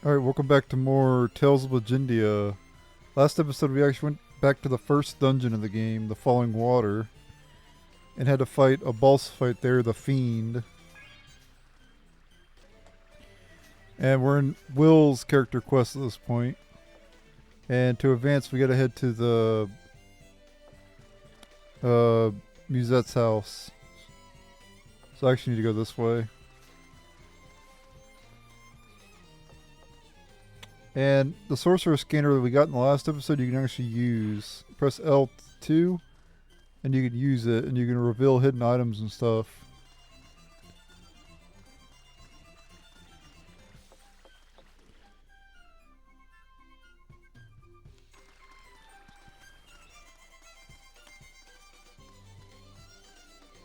Alright, welcome back to more Tales of Legendia. Last episode we actually went back to the first dungeon of the game, the Falling Water, and had to fight a boss fight there, the Fiend. And we're in Will's character quest at this point. And to advance we gotta head to the Musette's house. So I actually need to go this way. And the sorcerer scanner that we got in the last episode you can actually use. Press L2 and you can use it and you can reveal hidden items and stuff.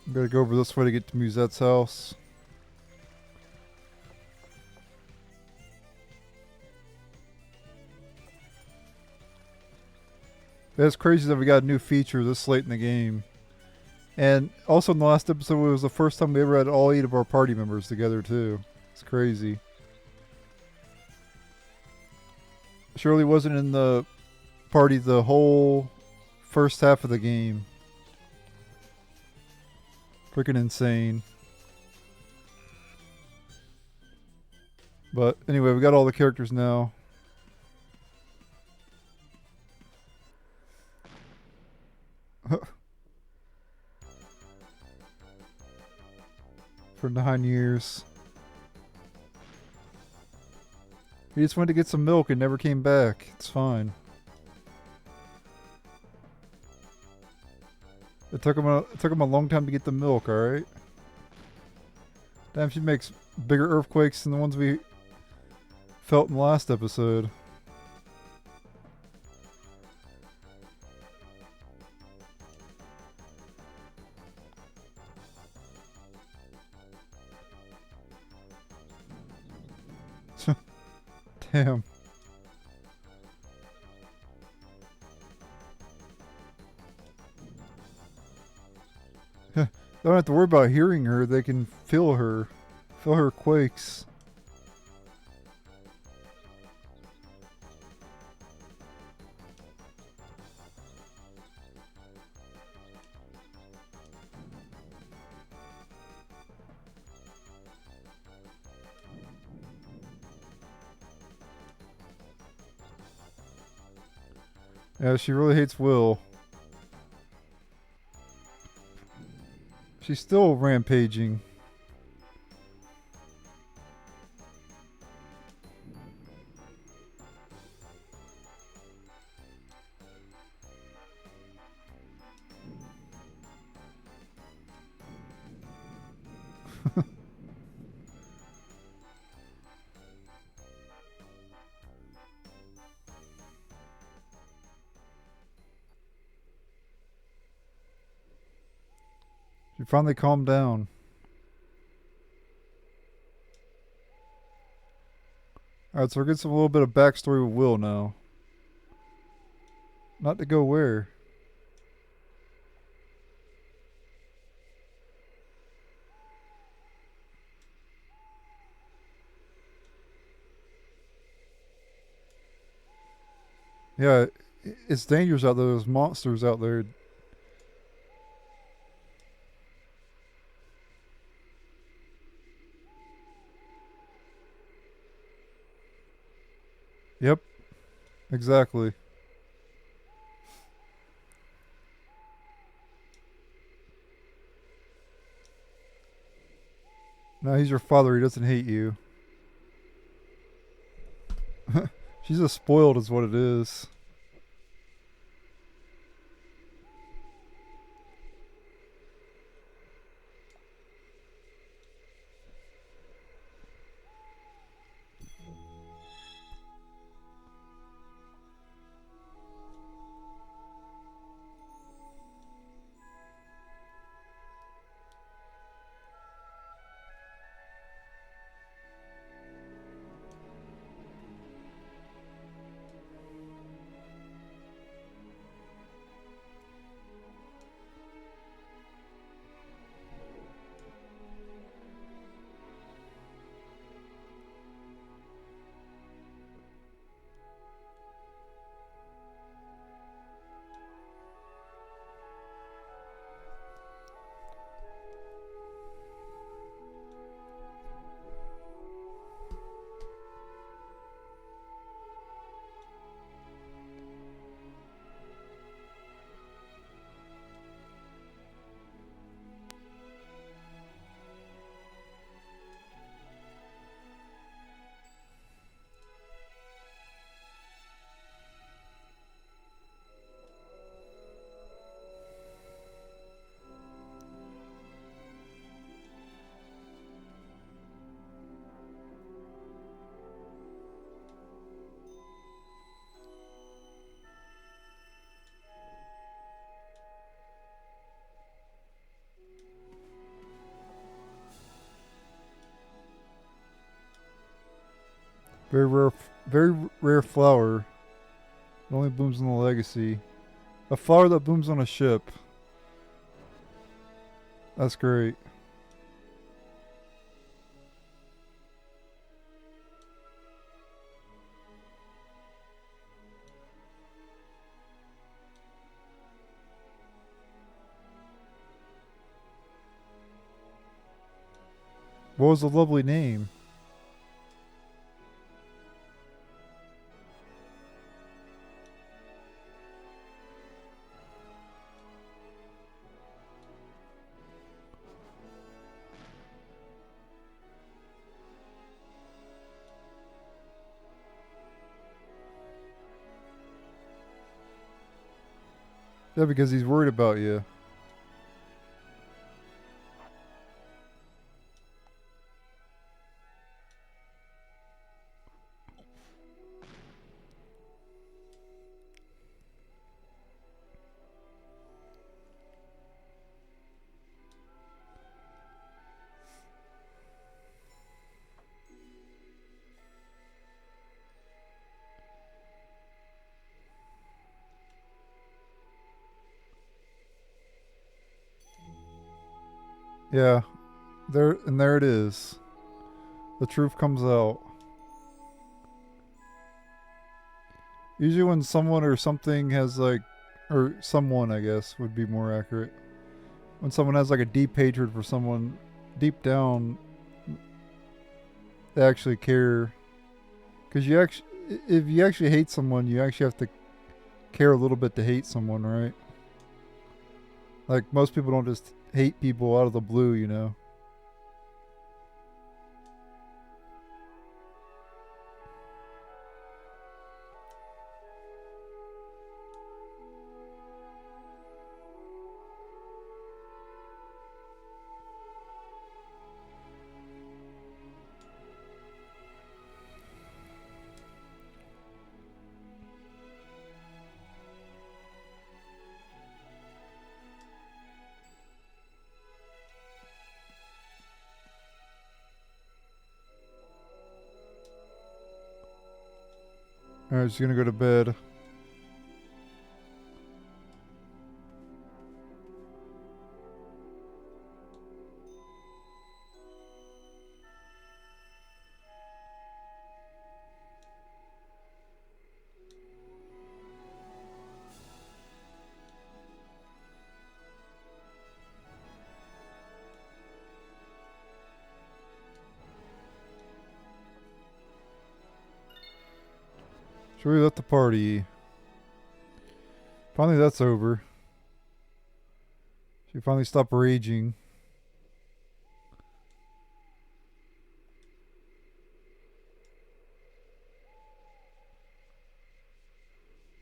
I'm gonna go over this way to get to Musette's house. It's crazy that we got a new feature this late in the game. And also in the last episode, it was the first time we ever had all 8 of our party members together too. It's crazy. Shirley wasn't in the party the whole first half of the game. Freaking insane. But anyway, we got all the characters now. For 9 years. He just went to get some milk and never came back. It's fine. It took him a long time to get the milk, alright? Damn, she makes bigger earthquakes than the ones we felt in the last episode. Damn. They don't have to worry about hearing her, they can feel her. Feel her quakes. Yeah, she really hates Will. She's still rampaging. She finally calmed down. Alright, so we're getting a little bit of backstory with Will now. Not to go where? Yeah, it's dangerous out there. There's monsters out there. Yep, exactly. No, he's your father. He doesn't hate you. She's just spoiled, is what it is. Very rare flower. It only blooms in the Legacy. A flower that blooms on a ship. That's great. What was a lovely name? Yeah, because he's worried about you. Yeah, there it is. The truth comes out. Usually when someone or something has like, or someone I guess would be more accurate. When someone has like a deep hatred for someone, deep down, they actually care. Because if you actually hate someone, you actually have to care a little bit to hate someone, right? Like most people don't just hate people out of the blue, you know. All right, she's gonna go to bed. Should we let the party? Finally, that's over. She finally stopped raging.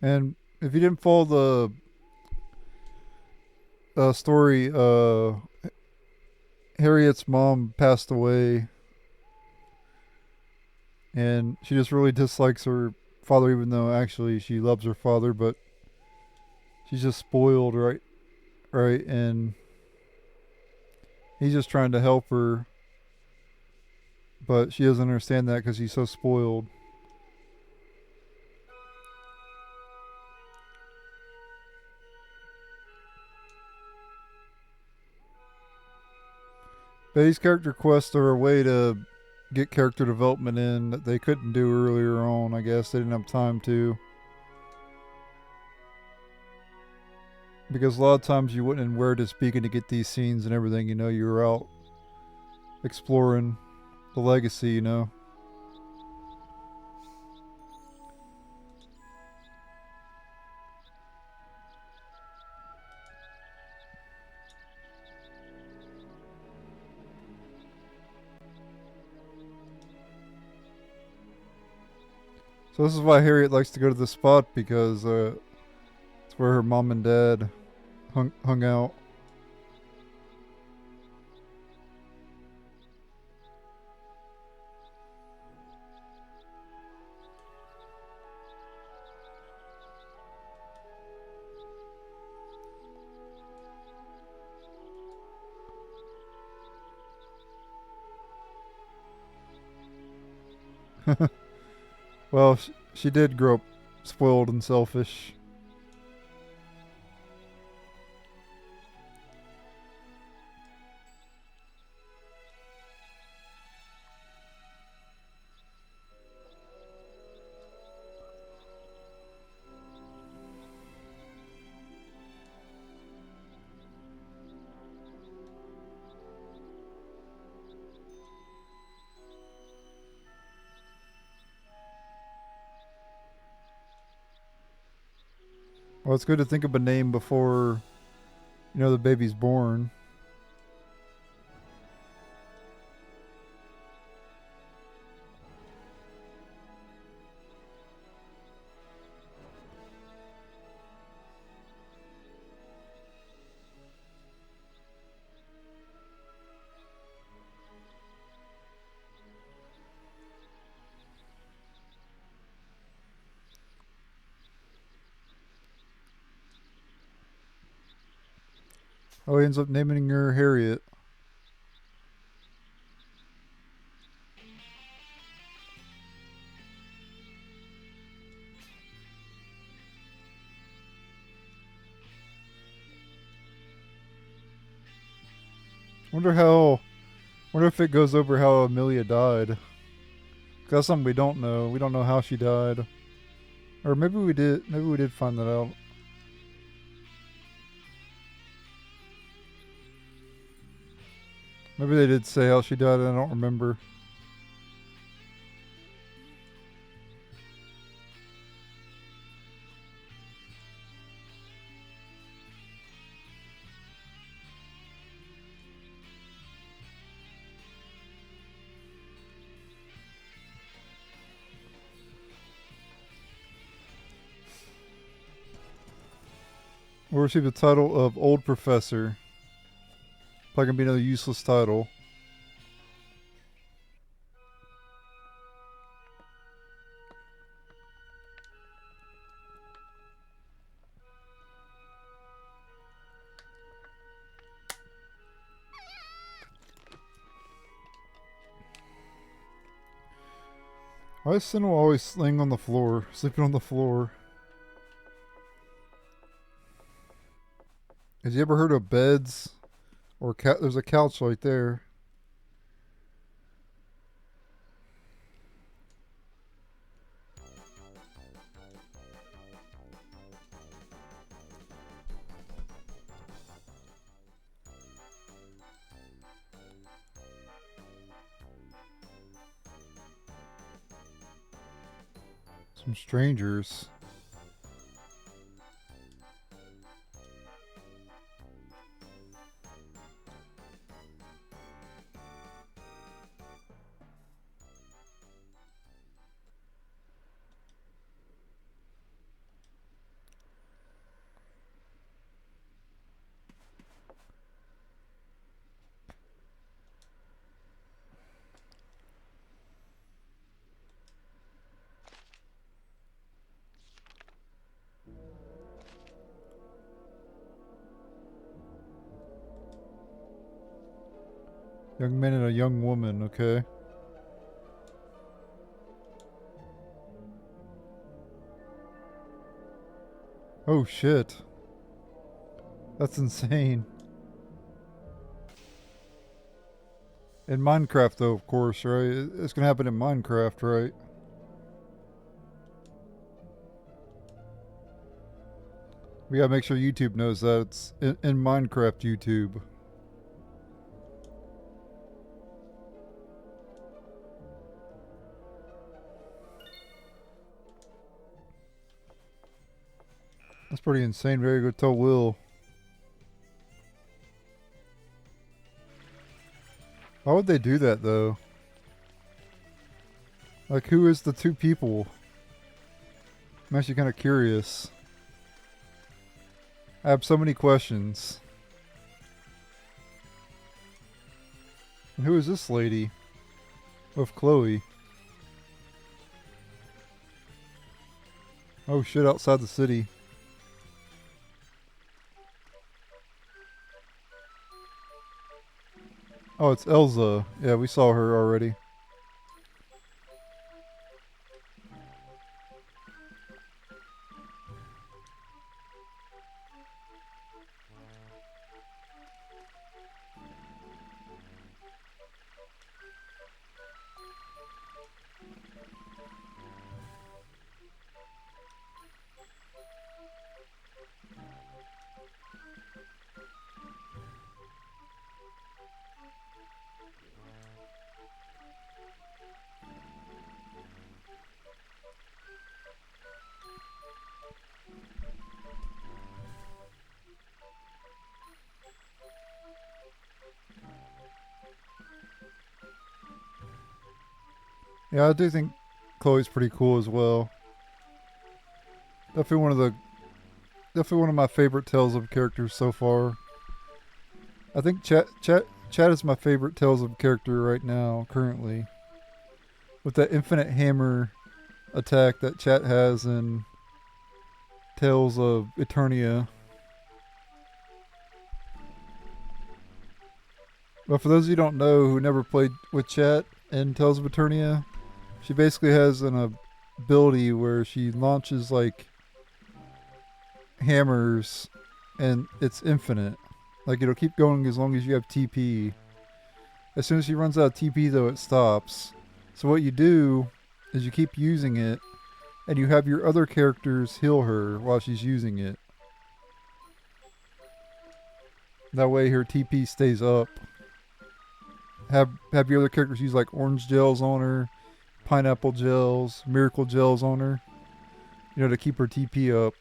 And if you didn't follow the story, Harriet's mom passed away, and she just really dislikes her father, even though actually she loves her father, but she's just spoiled, right? Right, and he's just trying to help her, but she doesn't understand that because he's so spoiled. But these character quests are a way to get character development in that they couldn't do earlier on. I guess they didn't have time to. Because a lot of times you wouldn't in Where to Speaking to get these scenes and everything, you know, you were out exploring the legacy, you know. So this is why Harriet likes to go to this spot because it's where her mom and dad hung out. Well, she did grow up spoiled and selfish. Well, it's good to think of a name before, the baby's born. Oh, he ends up naming her Harriet. Wonder how. Wonder if it goes over how Amelia died. 'Cause that's something we don't know. We don't know how she died, or maybe we did. Maybe we did find that out. Maybe they did say how she died. And I don't remember. We'll receive the title of Old Professor. Probably gonna be another useless title. Why is Sinnoh always laying on the floor, sleeping on the floor? Has you ever heard of beds? Or there's a couch right there. Some strangers. Young man and a young woman, okay. Oh shit. That's insane. In Minecraft though, of course, right? It's gonna happen in Minecraft, right? We gotta make sure YouTube knows that it's in Minecraft YouTube. That's pretty insane. Very good. Tell Will. Why would they do that though? Like, who is the two people? I'm actually kind of curious. I have so many questions. And who is this lady? With Chloe. Oh shit, outside the city. Oh, it's Elsa. Yeah, we saw her already. Yeah, I do think Chloe's pretty cool as well. Definitely one of the definitely one of my favorite Tales of characters so far. I think Chat is my favorite Tales of character right now, currently. With that infinite hammer attack that Chat has in Tales of Eternia. But for those of you who don't know who never played with Chat in Tales of Eternia, she basically has an ability where she launches like hammers and it's infinite. Like it'll keep going as long as you have TP. As soon as she runs out of TP though, it stops. So what you do is you keep using it and you have your other characters heal her while she's using it. That way her TP stays up. Have your other characters use like orange gels on her, pineapple gels, miracle gels on her, to keep her TP up.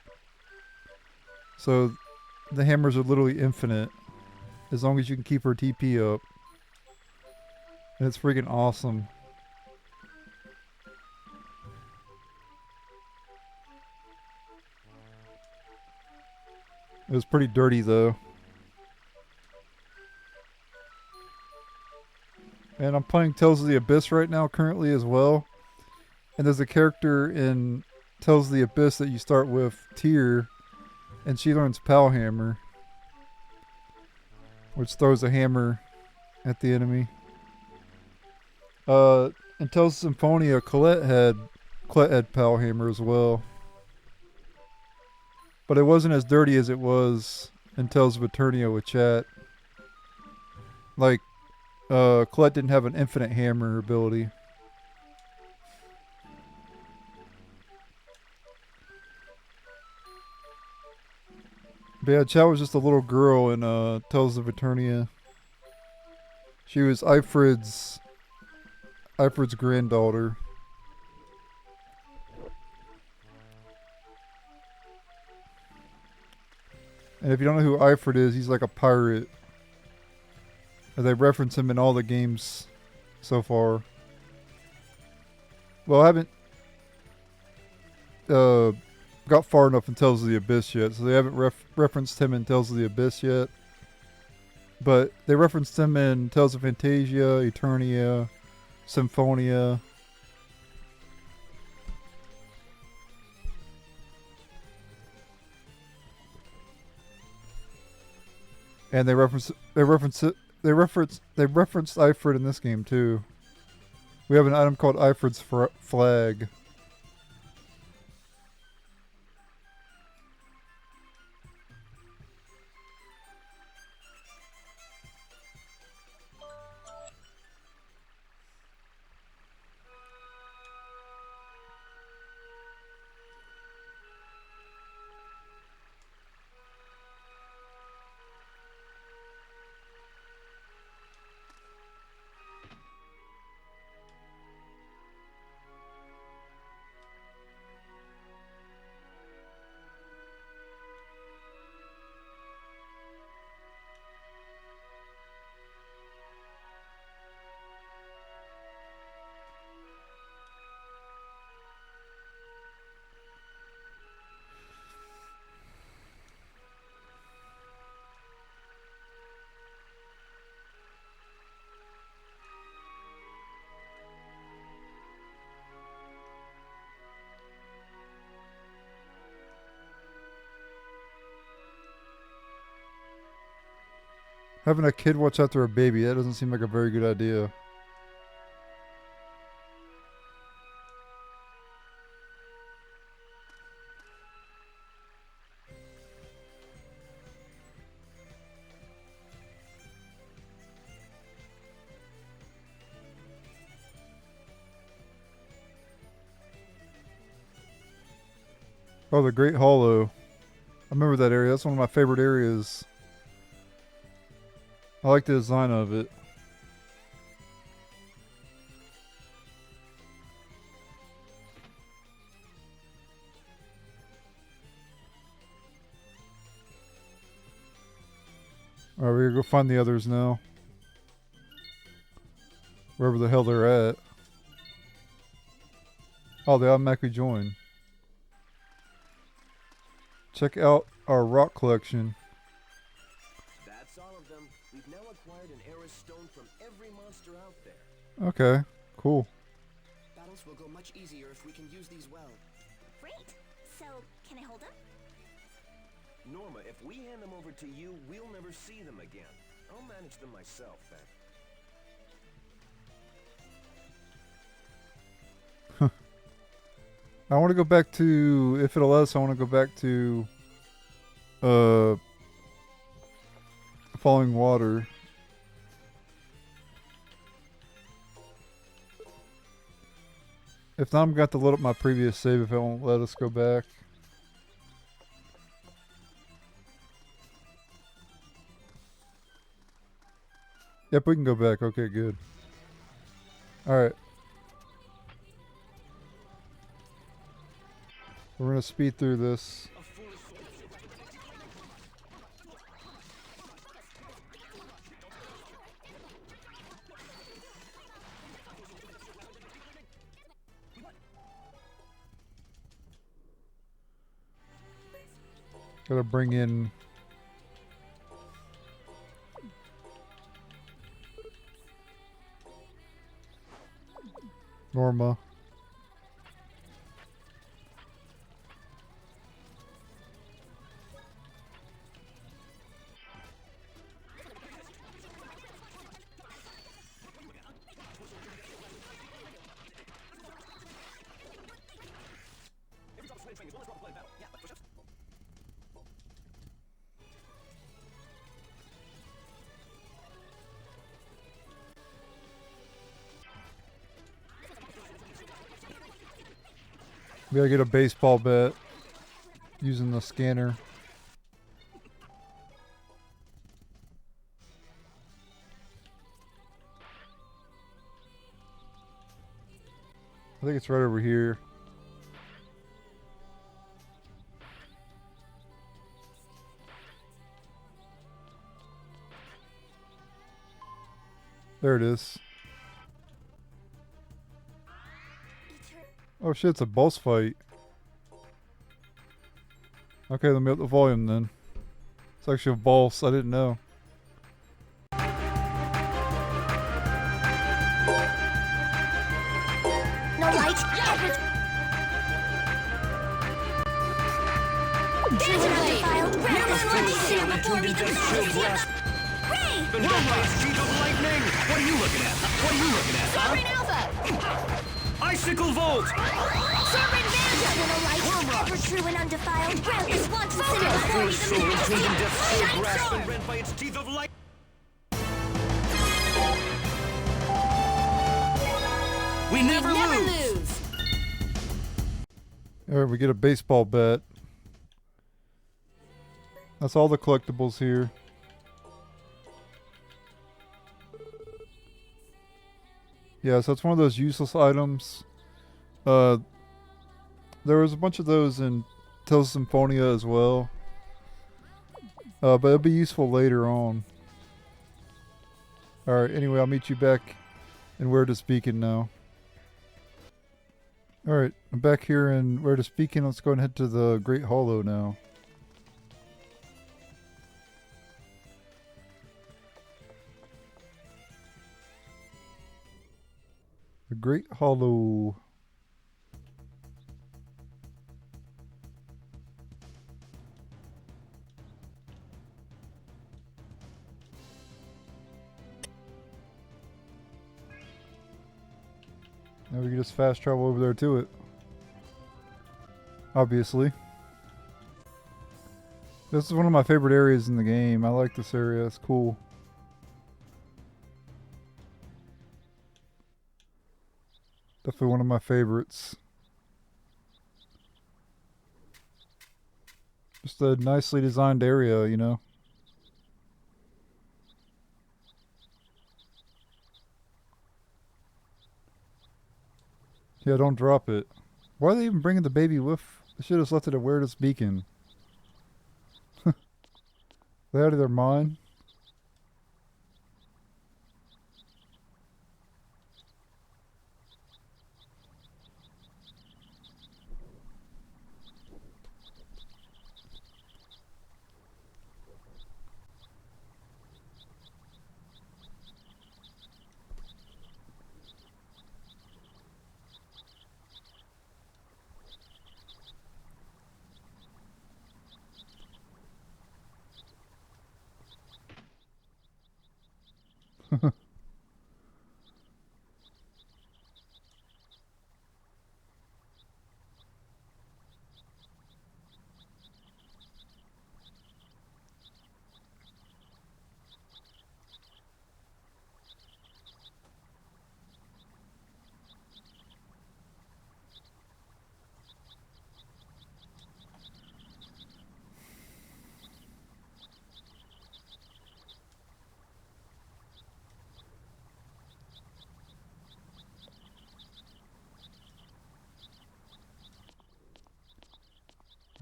So the hammers are literally infinite as long as you can keep her TP up. And it's freaking awesome. It was pretty dirty though. And I'm playing Tales of the Abyss right now currently as well. And there's a character in Tales of the Abyss that you start with, Tyr, and she learns Pal Hammer, which throws a hammer at the enemy. In Tales of Symphonia, Colette had Pal Hammer as well. But it wasn't as dirty as it was in Tales of Eternia with Chat. Like, Colette didn't have an infinite hammer ability. But yeah, Chat was just a little girl in Tales of Eternia. She was Ifrid's granddaughter. And if you don't know who Ifrid is, he's like a pirate. And they reference him in all the games so far. Well, I haven't got far enough in Tales of the Abyss yet, so they haven't referenced him in Tales of the Abyss yet. But they referenced him in Tales of Fantasia, Eternia, Symphonia. And they referenced Ifrit in this game too. We have an item called Ifrit's flag. Having a kid watch after a baby, that doesn't seem like a very good idea. Oh, the Great Hollow. I remember that area. That's one of my favorite areas. I like the design of it. Alright, we're gonna go find the others now. Wherever the hell they're at. Oh, they automatically join. Check out our rock collection. That's all of them. We've now acquired an Eris stone from every monster out there. Okay, cool. Battles will go much easier if we can use these well. Great. So, can I hold them? Norma, if we hand them over to you, we'll never see them again. I'll manage them myself, then. I want to go back to, if it'll let us, I want to go back to Falling Water. If not, I'm going to have to load up my previous save if it won't let us go back. Yep, we can go back. Okay, good. Alright. We're going to speed through this. Gotta bring in Norma. We gotta get a baseball bat using the scanner. I think it's right over here. There it is. Oh shit, it's a boss fight. Okay, let me up the volume then. It's actually a boss, I didn't know. No light. There's an undefiled breath is one sin before we can Ray! Been done by a sheet of lightning! What are you looking at? What are you looking at, Sovereign huh? Alpha! Icicle Volt! Sovereign Vanguard! No light. Ever true and undefiled breath is one sin before we Soul can entombed in death's cold Shine grasp Storm! and rent by its teeth of light. We never lose! Alright, we get a baseball bat. That's all the collectibles here. Yeah, so it's one of those useless items. There was a bunch of those in Tales of Symphonia as well. But it'll be useful later on. Alright, anyway, I'll meet you back in Where to Speakin' now. Alright, I'm back here in Where to Speakin'. Let's go and head to the Great Hollow now. The Great Hollow. Now we can just fast travel over there to it. Obviously. This is one of my favorite areas in the game. I like this area. It's cool. Definitely one of my favorites. Just a nicely designed area, you know. Yeah, don't drop it. Why are they even bringing the baby with? They should have left it at where it's beacon. They out of their mind.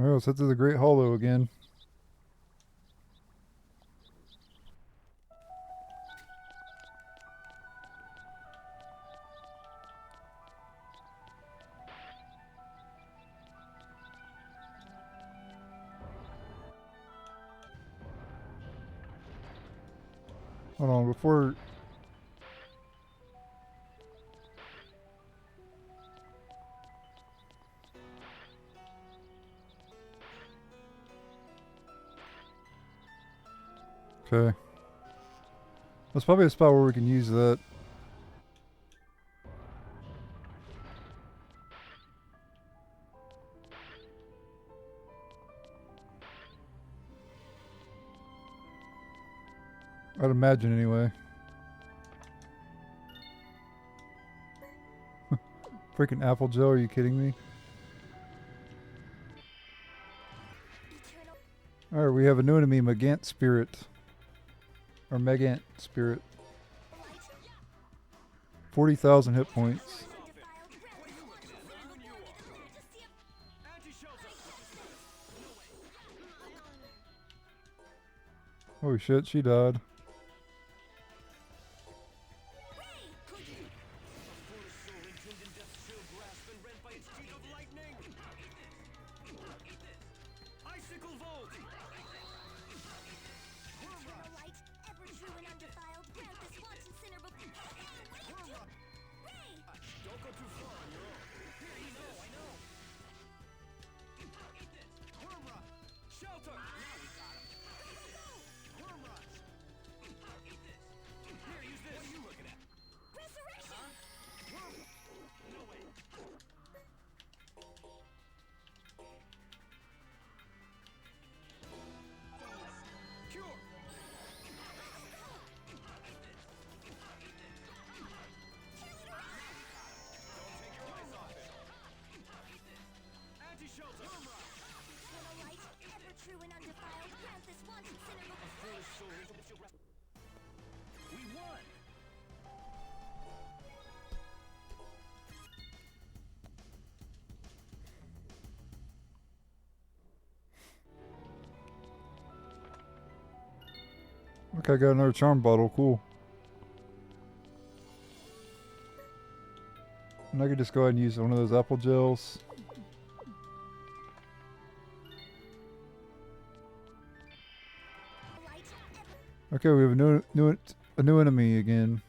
Alright, let's head to the Great Hollow again. Hold on, before... Okay. That's probably a spot where we can use that. I'd imagine anyway. Freaking apple gel, are you kidding me? Alright, we have a new enemy, Megant Spirit. Or Megant Spirit. 40,000 hit points. Oh shit, she died. Okay, I got another charm bottle, cool. And I could just go ahead and use one of those apple gels. Okay, we have a new enemy again.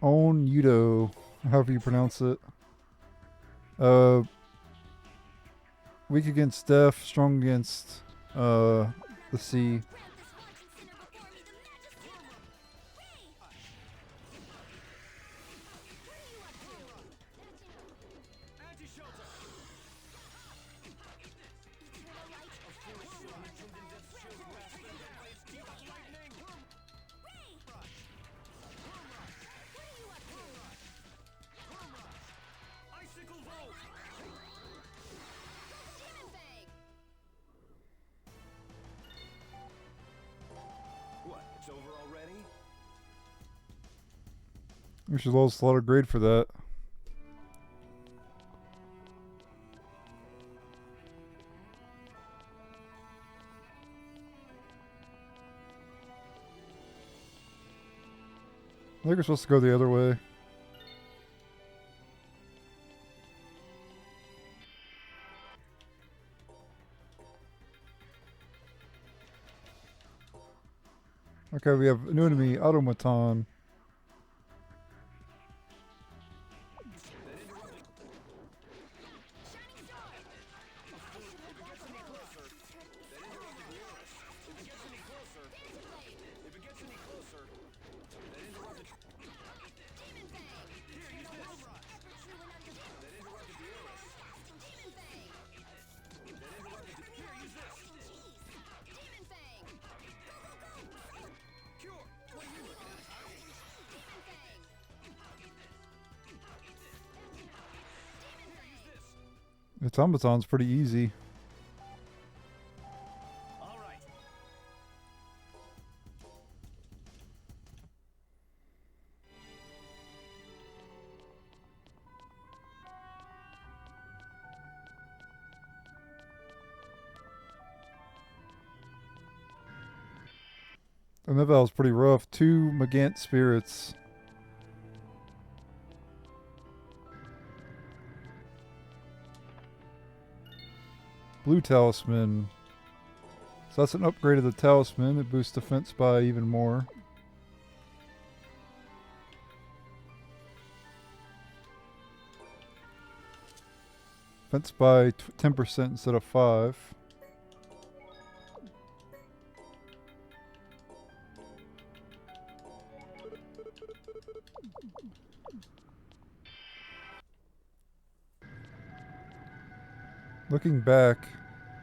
Yugioh, however you pronounce it. Weak against death, strong against the sea. We should lost a lot of grade for that. I think we're supposed to go the other way. Okay, we have a new enemy, Automaton. Automaton's pretty easy. All right. And that battle's pretty rough. 2 Magant spirits. Blue Talisman. So that's an upgrade of the Talisman. It boosts defense by even more. Defense by 10% instead of 5. Looking back,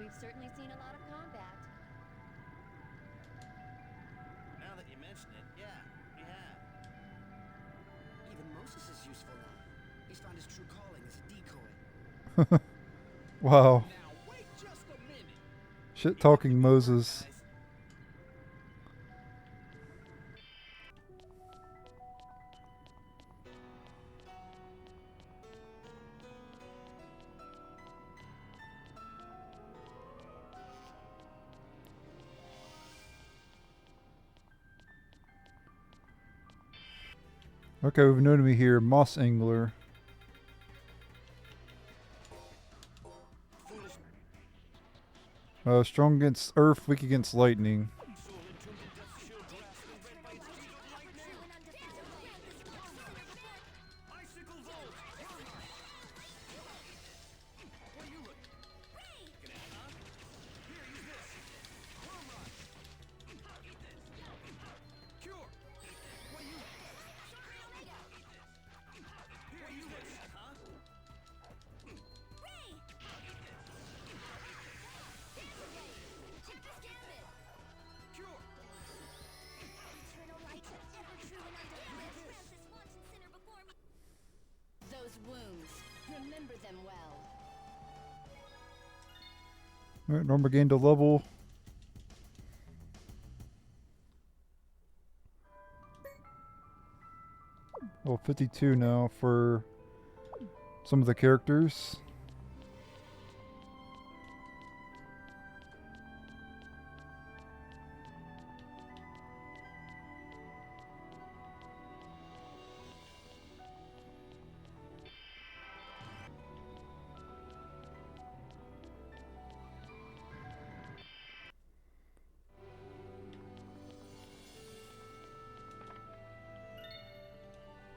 We've certainly seen a lot of combat. Now that you mention it, yeah, we have. Even Moses is useful now. He's found his true calling as a decoy. wow, Now wait just a minute. shit talking Moses. Okay, we've known me here, Moss Angler. Strong against earth, weak against lightning. Those wounds, remember them well. Alright, Norma gained a level. Well, 52 now for some of the characters.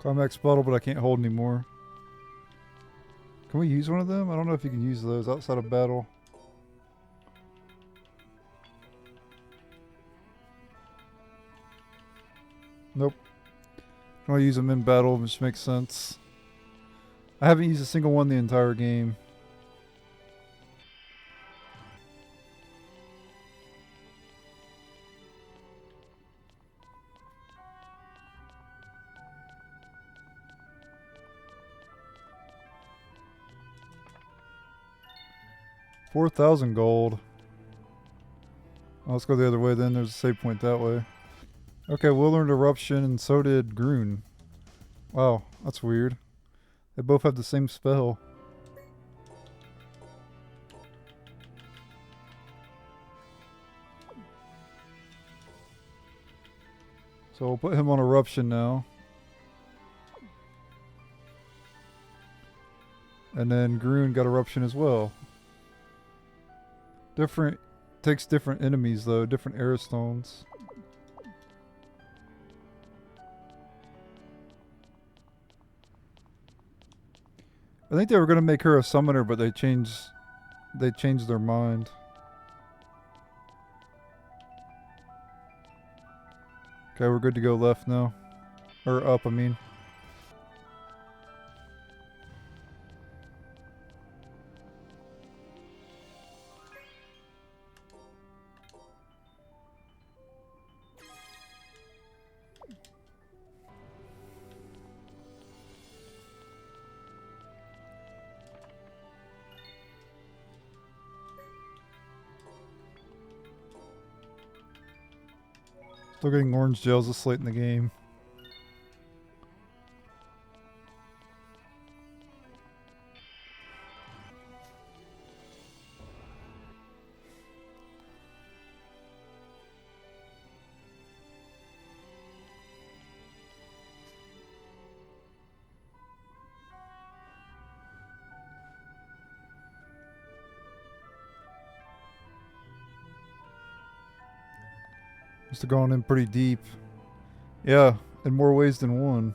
Climax bottle, but I can't hold anymore. Can we use one of them? I don't know if you can use those outside of battle. Nope. Can only use them in battle, which makes sense. I haven't used a single one the entire game. $4,000 gold. Let's go the other way then. There's a save point that way. Okay, Will learned Eruption and so did Groon. Wow, that's weird. They both have the same spell. So we'll put him on Eruption now. And then Groon got Eruption as well. Different, takes different enemies though, different air stones. I think they were gonna make her a summoner, but they changed their mind. Okay, we're good to go left now. Or up, I mean. Still getting orange gels this late in the game. Must have gone in pretty deep. Yeah, in more ways than one.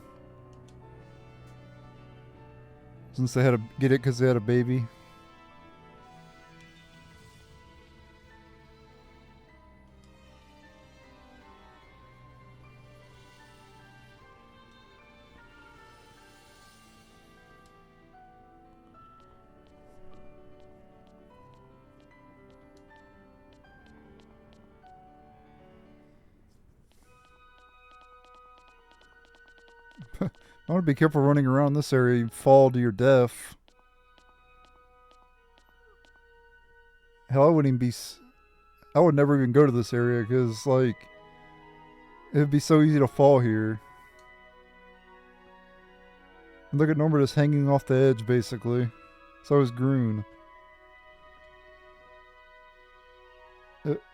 Since they had to get it because they had a baby. I want to be careful running around this area. You fall to your death. Hell, I wouldn't even be. I would never even go to this area because, like, it'd be so easy to fall here. And look at Norma just hanging off the edge, basically. So is Groon.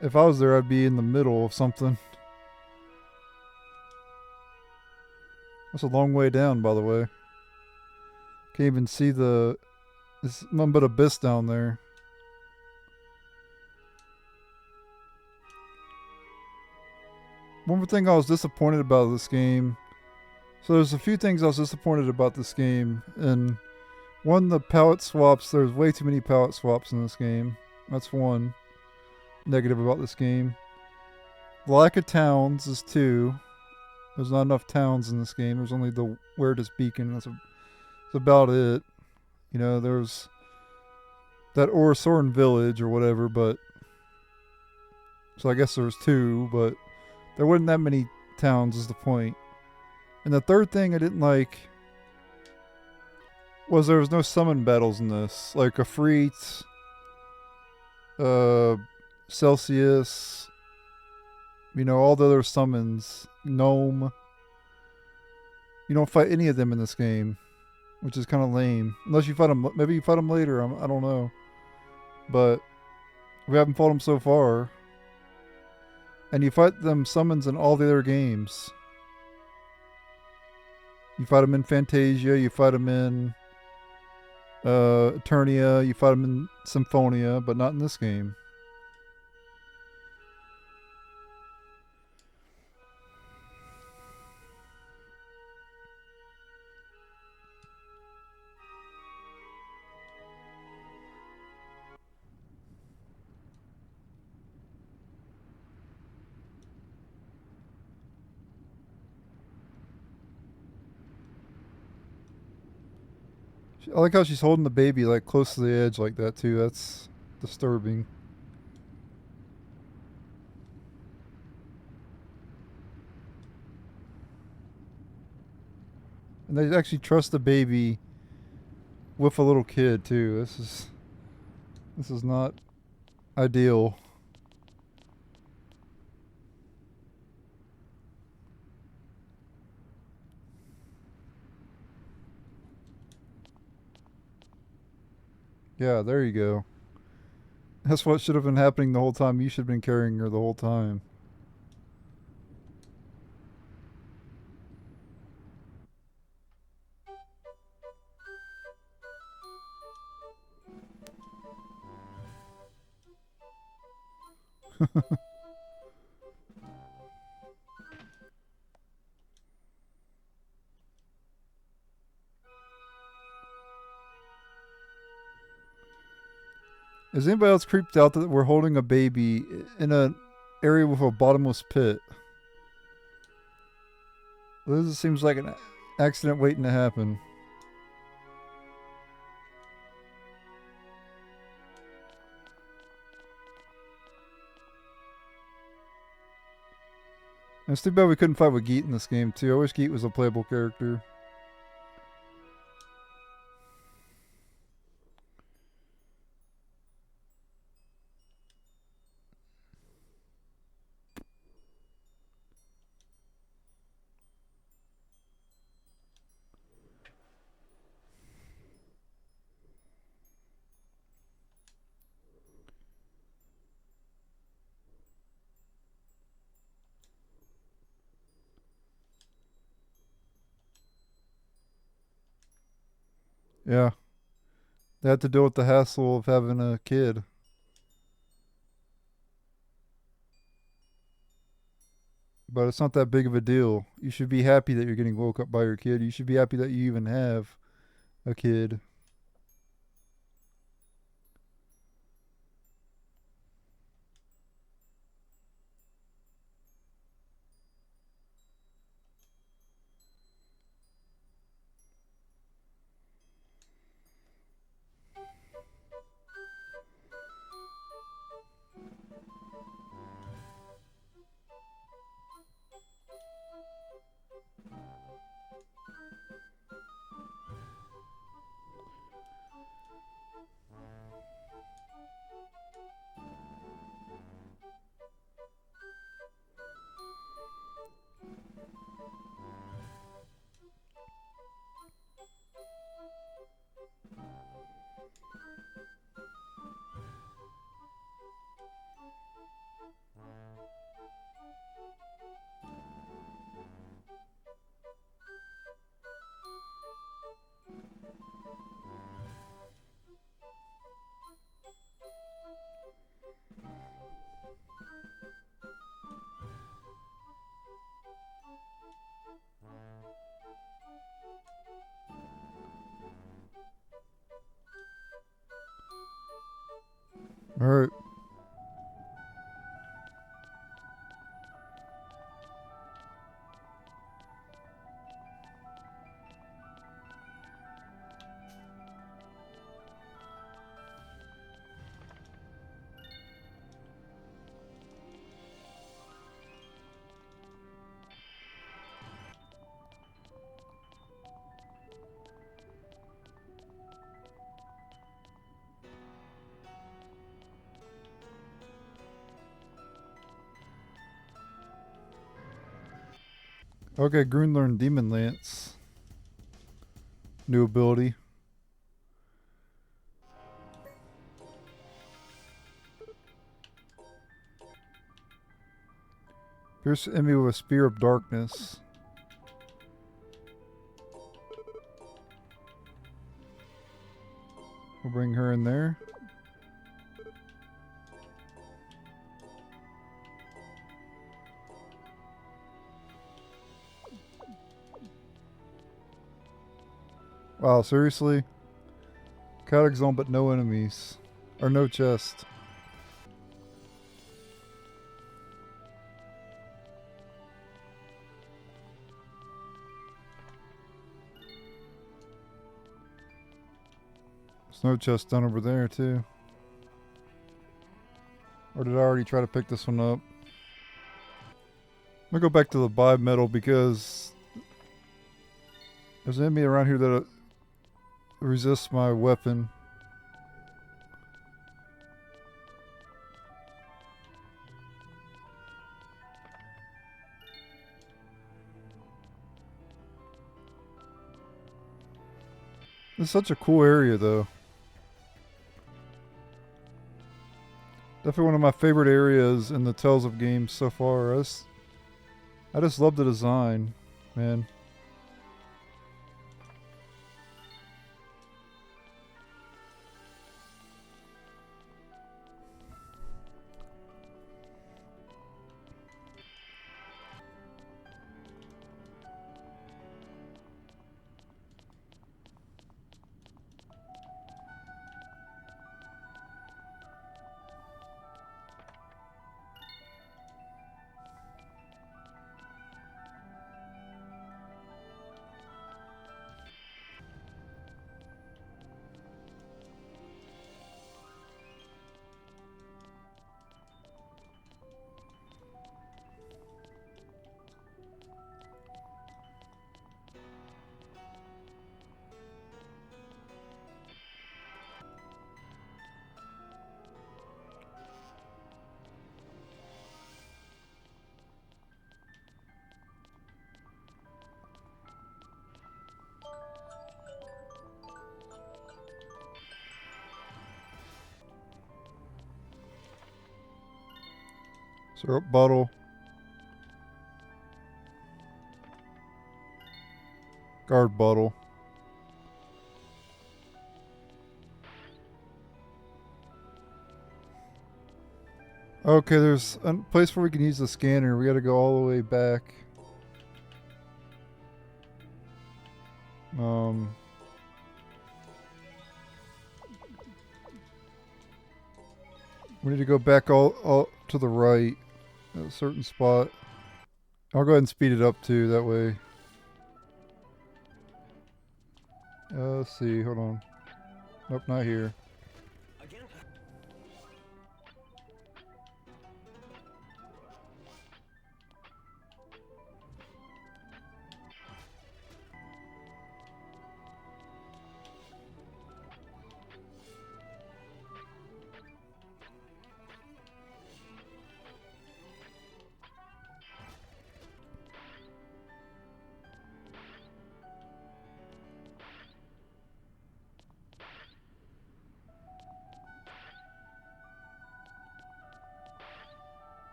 If I was there, I'd be in the middle of something. That's a long way down, by the way. Can't even see the... There's nothing but abyss down there. One more thing I was disappointed about this game. So there's a few things I was disappointed about this game. And one, the palette swaps. There's way too many palette swaps in this game. That's one negative about this game. The lack of towns is two. There's not enough towns in this game. There's only the weirdest beacon. That's about it. You know, there's that Orosoran village or whatever, but... So I guess there's two, but there wasn't that many towns is the point. And the third thing I didn't like was there was no summon battles in this. Like Afreet, Celsius, you know, all the other summons, Gnome. You don't fight any of them in this game, which is kind of lame. Unless you fight them, maybe you fight them later, I don't know. But we haven't fought them so far. And you fight them summons in all the other games. You fight them in Fantasia, you fight them in Eternia, you fight them in Symphonia, but not in this game. I like how she's holding the baby like close to the edge like that too. That's disturbing. And they actually trust the baby with a little kid too. This is not ideal. Yeah, there you go. That's what should have been happening the whole time. You should have been carrying her the whole time. Is anybody else creeped out that we're holding a baby in an area with a bottomless pit? This seems like an accident waiting to happen. And it's too bad we couldn't fight with Geet in this game too. I wish Geet was a playable character. Yeah. They had to deal with the hassle of having a kid. But it's not that big of a deal. You should be happy that you're getting woke up by your kid. You should be happy that you even have a kid. Alright. Okay, Grun learned Demon Lance. New ability. Pierce enemy with a Spear of Darkness. We'll bring her in there. Wow, seriously? Chaotic zone but no enemies. Or no chest. There's no chest down over there too. Or did I already try to pick this one up? I'm gonna go back to the bimetal because there's an enemy around here that resists my weapon. It's such a cool area though. Definitely one of my favorite areas in the Tales of games so far. I just love the design, man. Syrup bottle. Guard bottle. Okay, there's a place where we can use the scanner. We gotta go all the way back. We need to go back all to the right at a certain spot. I'll go ahead and speed it up too, that way. Let's see, hold on. Nope, not here. Again?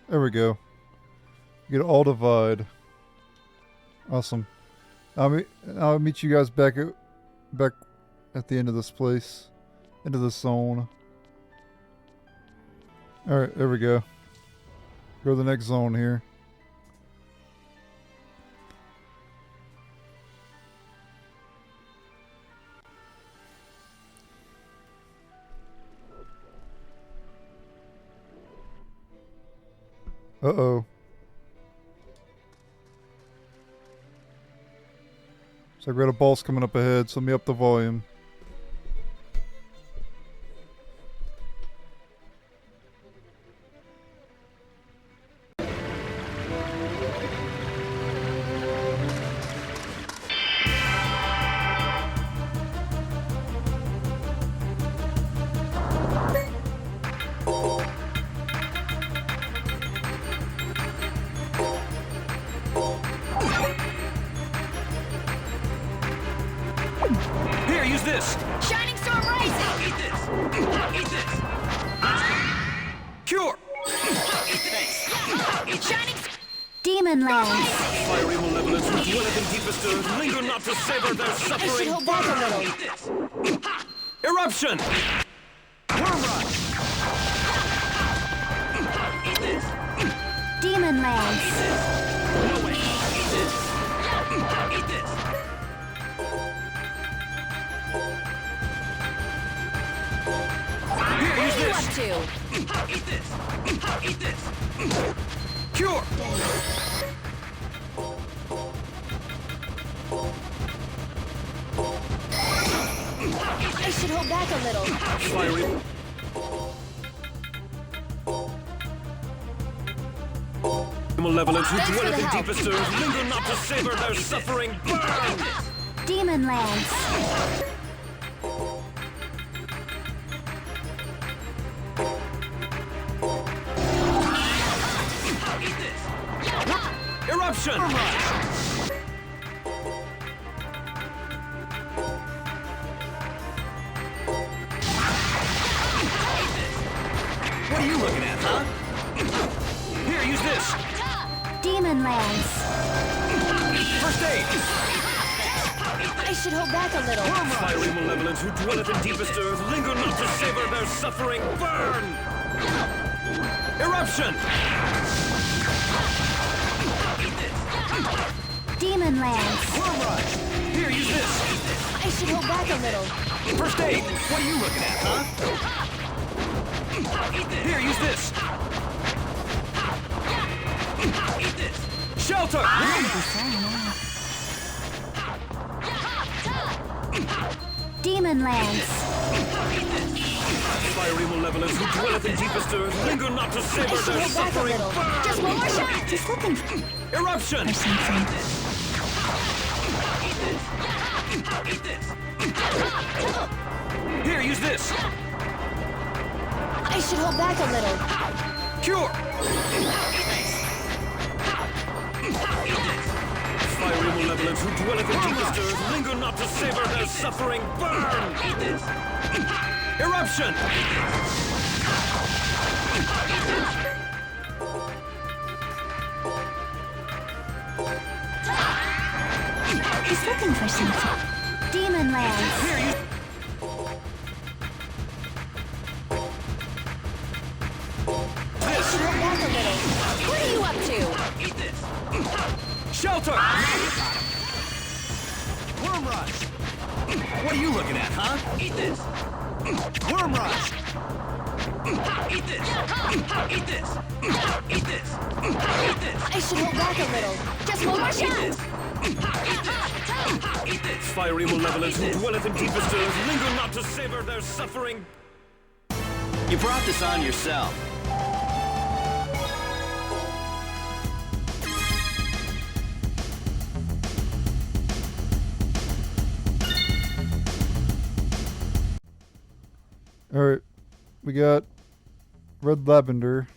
There we go. Get all divide. Awesome. I'll meet you guys back at the end of this place, into the zone. All right, there we go. Go to the next zone here. Uh-oh. So I've got a boss coming up ahead, so let me up the volume. Shining Demon Lands. Fiery malevolence who dwelleth in deepest earth, linger not to savor their I should suffering. hold back a little. Eruption! Worm rush! Demon Lands. No way! Eat this! Eat this! Here, use What are you this! up to? Eat this! Eat this! Cure! I should hold back a little. Fiery. Malevolence who Thanks for dwelleth the in help. deepest earth, linger not to savor their suffering. Burn! Demon Lands. Eruption! What are you looking at, huh? Here, use this. Demon Lands. First aid. I should hold back a little. Fiery malevolence who dwelleth in deepest earth, linger not to savor their suffering. Burn! Eruption! Demon Lands. Worm rush! Here, use this. I should hold back a little. First aid. What are you looking at, huh? Here, use this. Shelter! Demon Lands. Fiery malevolence who dwelleth in deepest earth, linger not to I savor should their hold back a suffering. little. Just one more shot. Just looking for Eruption! something. Here, use this. I should hold back a little. Cure! Fiery malevolence who dwelleth in deepest earth, linger not to savor their suffering. Burn! Eruption! He's looking for something. Demon Lands. Here, use... I should hold back a little. What are you up to? Shelter! Worm rush! What are you looking at, huh? Eat this! Worm rush! Eat this! Eat this! Eat this! Eat this! I should hold back a little. Just one more shot. Eat this! Fiery malevolence who dwelleth in deepest earth, linger not to savor their suffering. You brought this on yourself. Alright, we got Red Lavender.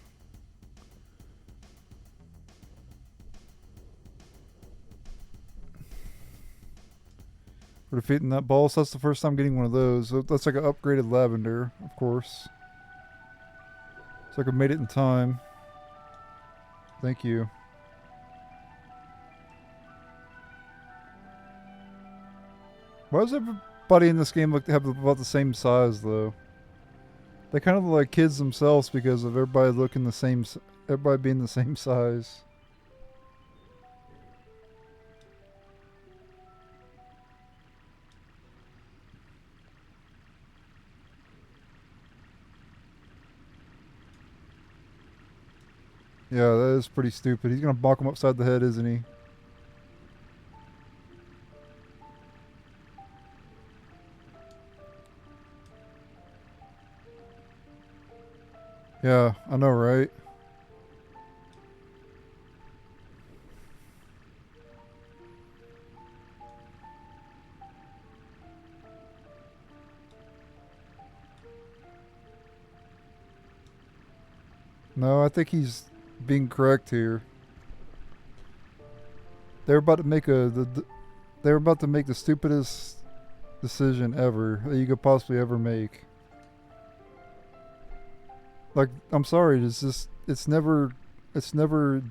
We're defeating that boss. That's the first time getting one of those. So that's like an upgraded Lavender, of course. It's like I made it in time. Thank you. Why does everybody in this game have about the same size, though? They kind of look like kids themselves because of everybody looking the same, everybody being the same size. Yeah, that is pretty stupid. He's gonna bonk him upside the head, isn't he? Yeah, I know, right? No, I think he's being correct here. They're about to make they're about to make the stupidest decision ever that you could possibly ever make. Like, I'm sorry, it's never it's never,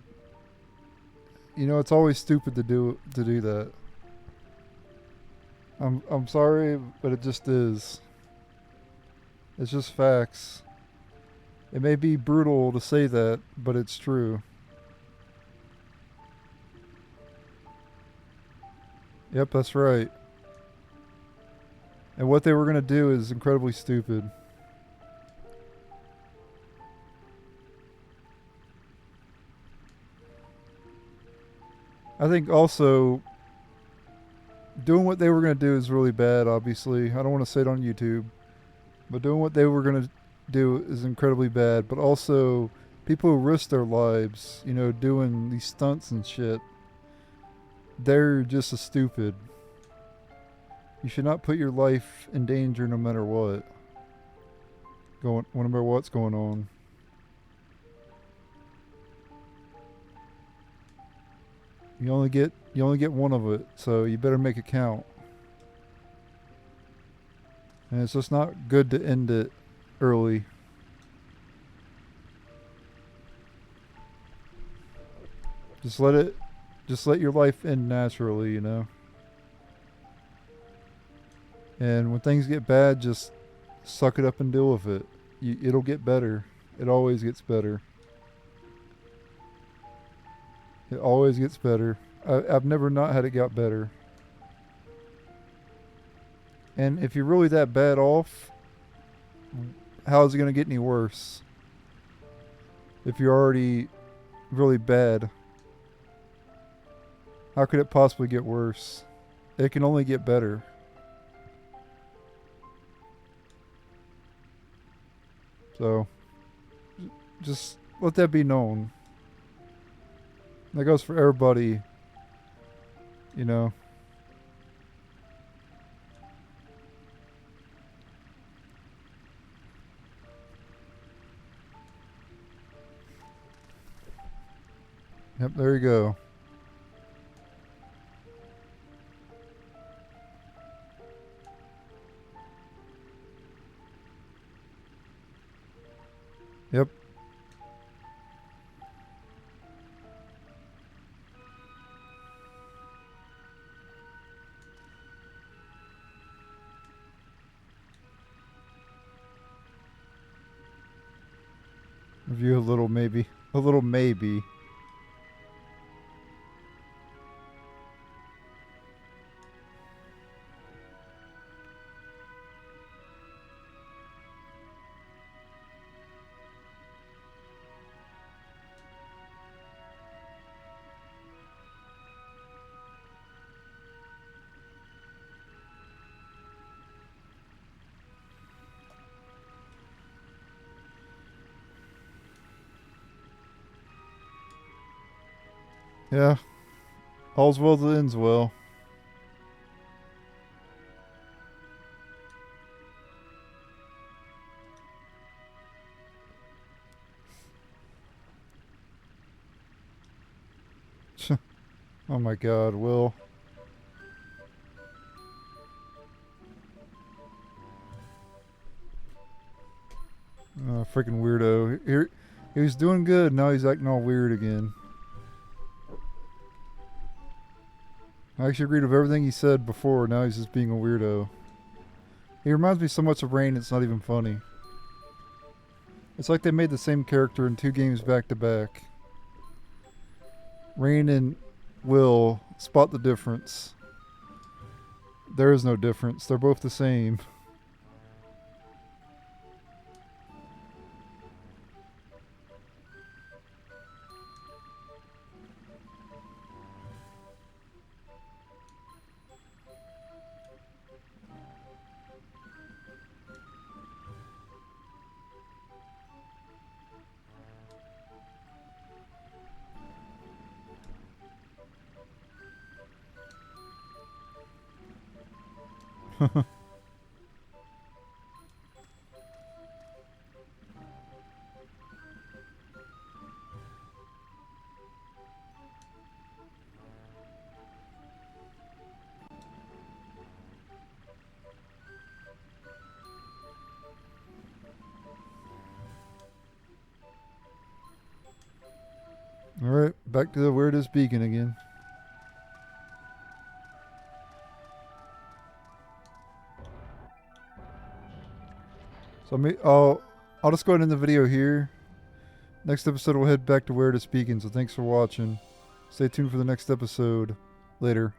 you know, it's always stupid to do that. I'm sorry, but it just is. It's just facts. It may be brutal to say that, but it's true. Yep, that's right. And what they were going to do is incredibly stupid. I think also doing what they were going to do is really bad, obviously. I don't want to say it on YouTube. But doing what they were going to do is incredibly bad. But also, people who risk their lives, you know, doing these stunts and shit, they're just as stupid. You should not put your life in danger no matter what. No matter what's going on. You only get one of it, so you better make it count. And it's just not good to end it early. Just let your life end naturally, you know. And when things get bad, just suck it up and deal with it. It'll get better. It always gets better. It always gets better. I've never not had it got better. And if you're really that bad off, how is it going to get any worse? If you're already really bad, how could it possibly get worse? It can only get better. So, just let that be known. That goes for everybody, you know. Yep, there you go. Yep. Review a little maybe. A little maybe. Yeah. All's well that ends well. Oh my god, Will. Freaking weirdo. He was doing good, now he's acting all weird again. I actually agreed with everything he said before, now he's just being a weirdo. He reminds me so much of Rain, it's not even funny. It's like they made the same character in 2 games back to back. Rain and Will, spot the difference. There is no difference, they're both the same. Alright, back to the weirdest beacon again. So I'll just go ahead and end the video here. Next episode we'll head back to weirdest beacon, so thanks for watching. Stay tuned for the next episode. Later.